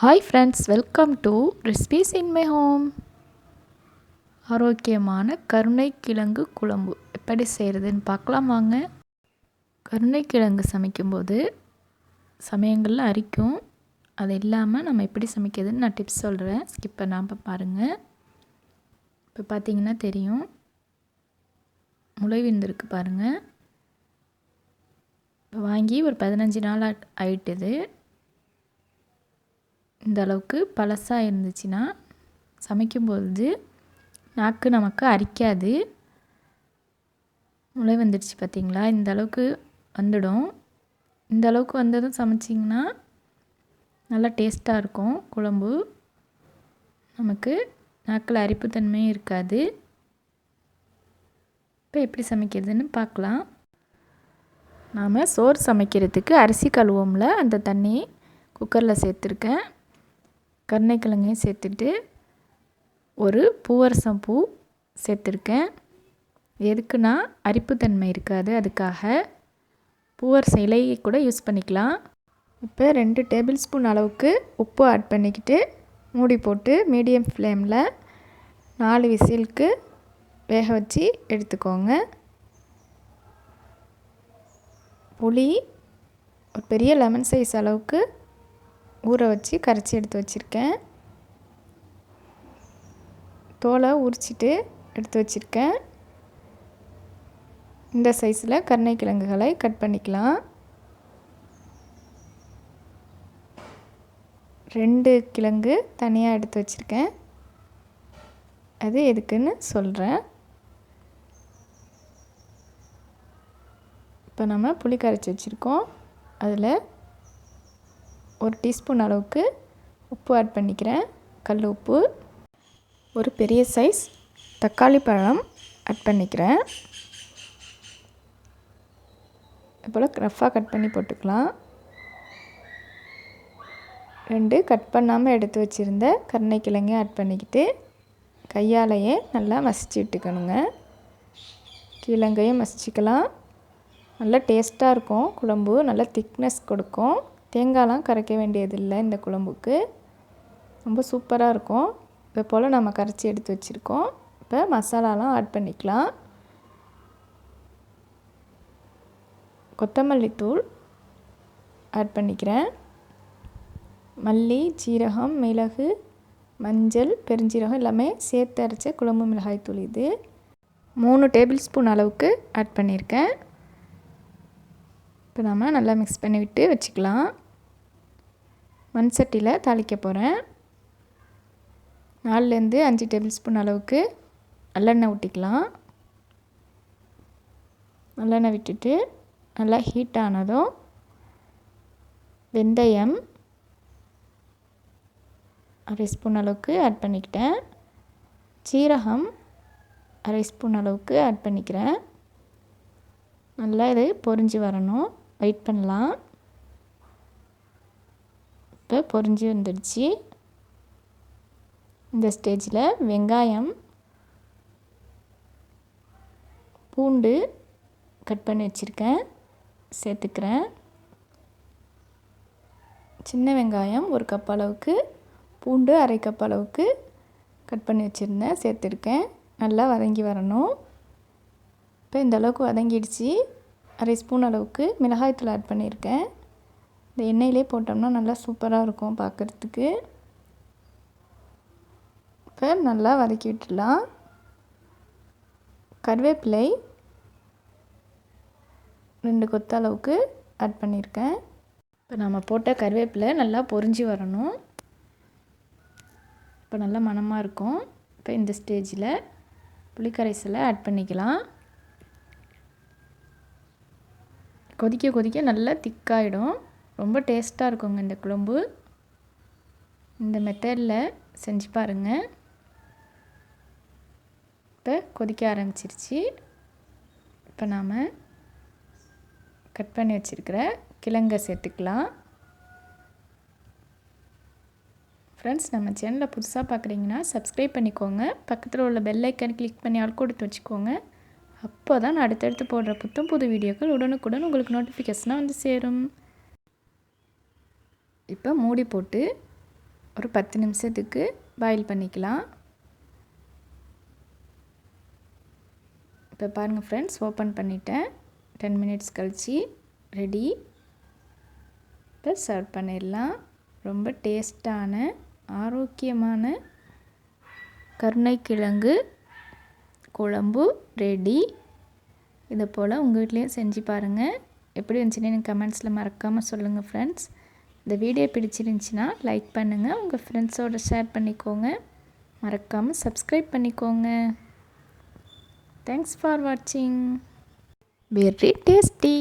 Hi friends, welcome to recipes in my home. ஆரோக்கியமான கருணைக்கிழங்கு குழம்பு எப்படி செய்கிறதுன்னு பார்க்கலாம் வாங்க. கருணைக்கிழங்கு சமைக்கும்போது சமயங்களில் அரிக்கும். அது இல்லாமல் நம்ம எப்படி சமைக்கிறதுன்னு நான் டிப்ஸ் சொல்கிறேன், ஸ்கிப் பண்ணாமல் பாருங்கள். இப்போ பார்த்தீங்கன்னா தெரியும், முளை விந்திருக்கு பாருங்கள். இப்போ வாங்கி ஒரு 15 நாள் ஆயிட்டுது. இந்த அளவுக்கு பழசாக இருந்துச்சுன்னா சமைக்கும்பொழுது நாக்கு நமக்கு அரிக்காது. முளை வந்துடுச்சு பார்த்திங்களா, இந்த அளவுக்கு வந்துடும். இந்த அளவுக்கு வந்ததும் சமைச்சிங்கன்னா நல்லா டேஸ்ட்டாக இருக்கும் குழம்பு. நமக்கு நாக்கில் அரிப்புத்தன்மையும் இருக்காது. இப்போ எப்படி சமைக்கிறதுன்னு பார்க்கலாம். நாம் சோறு சமைக்கிறதுக்கு அரிசி கழுவோம்ல, அந்த தண்ணி குக்கரில் சேர்த்துருக்கேன். கருணைக்கிழங்கையும் சேர்த்துட்டு ஒரு பூவரசம் பூ சேர்த்துருக்கேன். எதுக்குன்னா அரிப்புத்தன்மை இருக்காது, அதுக்காக. பூவரசம் இலையை கூட யூஸ் பண்ணிக்கலாம். இப்போ 2 டேபிள் ஸ்பூன் அளவுக்கு உப்பு ஆட் பண்ணிக்கிட்டு மூடி போட்டு மீடியம் ஃப்ளேமில் 4 விசிலுக்கு வேக வச்சு எடுத்துக்கோங்க. புளி ஒரு பெரிய லெமன் சைஸ் அளவுக்கு ஊற வச்சு கரைச்சி எடுத்து வச்சுருக்கேன். தோலை உரிச்சிட்டு எடுத்து வச்சுருக்கேன். இந்த சைஸில் கருணைக்கிழங்குகளை கட் பண்ணிக்கலாம். 2 கிழங்கு தனியாக எடுத்து வச்சுருக்கேன், அது எதுக்குன்னு சொல்கிறேன். இப்போ நம்ம புளி கரைச்சி வச்சுருக்கோம். அதில் 1 டீஸ்பூன் அளவுக்கு உப்பு ஆட் பண்ணிக்கிறேன், கல் உப்பு. ஒரு பெரிய சைஸ் தக்காளி பழம் ஆட் பண்ணிக்கிறேன். இப்போல ரஃப்பாக கட் பண்ணி போட்டுக்கலாம். 2 கட் பண்ணாமல் எடுத்து வச்சுருந்த கருணைக்கிழங்கையும் ஆட் பண்ணிக்கிட்டு கையாலேயே நல்லா மசிச்சு விட்டுக்கணுங்க. கிழங்கையும் மசிச்சுக்கலாம். நல்லா டேஸ்ட்டாக இருக்கும் குழம்பு, நல்லா திக்னஸ் கொடுக்கும். தேங்காய்லாம் கரைக்க வேண்டியதில்லை இந்த குழம்புக்கு, ரொம்ப சூப்பராக இருக்கும். இப்போ போல் நம்ம கரைச்சி எடுத்து வச்சுருக்கோம். இப்போ மசாலாலாம் ஆட் பண்ணிக்கலாம். கொத்தமல்லி தூள் ஆட் பண்ணிக்கிறேன். மல்லி, சீரகம், மிளகு, மஞ்சள், பெருஞ்சீரகம் எல்லாமே சேர்த்து அரைச்ச குழம்பு மிளகாய் தூள் இது. 3 டேபிள் ஸ்பூன் அளவுக்கு ஆட் பண்ணியிருக்கேன். இப்போ நம்ம நல்லா மிக்ஸ் பண்ணி விட்டு வச்சுக்கலாம். மண் சட்டியில் தாளிக்க போகிறேன். 4லேருந்து 5 டேபிள் ஸ்பூன் அளவுக்கு நல்லெண்ணெய் ஊற்றிக்கலாம். நல்லெண்ணெய் விட்டுட்டு நல்லா ஹீட் ஆனதும் வெந்தயம் 1/2 ஸ்பூன் அளவுக்கு ஆட் பண்ணிக்கிட்டேன். சீரகம் 1/2 ஸ்பூன் அளவுக்கு ஆட் பண்ணிக்கிறேன். நல்லா இது பொரிஞ்சு வரணும், வெயிட் பண்ணலாம். இப்போ பொரிஞ்சு வந்துடுச்சு. இந்த ஸ்டேஜில் வெங்காயம், பூண்டு கட் பண்ணி வச்சுருக்கேன் சேர்த்துக்கிறேன். சின்ன வெங்காயம் 1 கப் அளவுக்கு, பூண்டு 1/2 கப் அளவுக்கு கட் பண்ணி வச்சுருந்தேன் சேர்த்துருக்கேன். நல்லா வதங்கி வரணும். இப்போ இந்த அளவுக்கு வதங்கிடுச்சு. 1/2 ஸ்பூன் அளவுக்கு மிளகாய்த்தூள் ஆட் பண்ணியிருக்கேன். இந்த எண்ணெயிலே போட்டோம்னா நல்லா சூப்பராக இருக்கும் பார்க்குறதுக்கு. இப்போ நல்லா வதக்கி விட்டுடலாம். கருவேப்பிலை 2 கொத்து அளவுக்கு ஆட் பண்ணியிருக்கேன். இப்போ நம்ம போட்ட கருவேப்பிலை நல்லா பொரிஞ்சு வரணும். இப்போ நல்லா மணமாக இருக்கும். இப்போ இந்த ஸ்டேஜில் புளிக்கரைசலை ஆட் பண்ணிக்கலாம். கொதிக்க கொதிக்க நல்லா திக்காயிடும், ரொம்ப டேஸ்ட்டாக இருக்குங்க இந்த குழம்பு. இந்த மெத்தடில் செஞ்சு பாருங்கள். இப்போ கொதிக்க ஆரம்பிச்சிருச்சு. இப்போ நாம் கட் பண்ணி வச்சுருக்கிற கிழங்கை சேர்த்துக்கலாம். ஃப்ரெண்ட்ஸ், நம்ம சேனலில் புதுசாக பார்க்குறீங்கன்னா சப்ஸ்கிரைப் பண்ணிக்கோங்க. பக்கத்தில் உள்ள பெல் ஐக்கன் கிளிக் பண்ணி ஆல் கொடுத்து வச்சுக்கோங்க. அப்போ தான் நான் அடுத்தடுத்து போடுற புது வீடியோக்கள் உடனுக்குடன் உங்களுக்கு நோட்டிஃபிகேஷனாக வந்து சேரும். இப்போ மூடி போட்டு ஒரு 10 நிமிஷத்துக்கு பாயில் பண்ணிக்கலாம். இப்போ பாருங்கள் ஃப்ரெண்ட்ஸ், ஓப்பன் பண்ணிட்டேன். 10 மினிட்ஸ் கழிச்சு ரெடி. இப்போ சர்வ் பண்ணிடலாம். ரொம்ப டேஸ்டான ஆரோக்கியமான கருணைக்கிழங்கு குழம்பு ரெடி. இதை போல் உங்கள் வீட்லேயும் செஞ்சு பாருங்கள். எப்படி இருந்துச்சுன்னு எனக்கு கமெண்ட்ஸில் மறக்காமல் சொல்லுங்கள் ஃப்ரெண்ட்ஸ். இந்த வீடியோ பிடிச்சிருந்துச்சின்னா லைக் பண்ணுங்கள், உங்கள் ஃப்ரெண்ட்ஸோடு ஷேர் பண்ணிக்கோங்க, மறக்காமல் சப்ஸ்கிரைப் பண்ணிக்கோங்க. தேங்க்ஸ் ஃபார் வாட்சிங். Very tasty.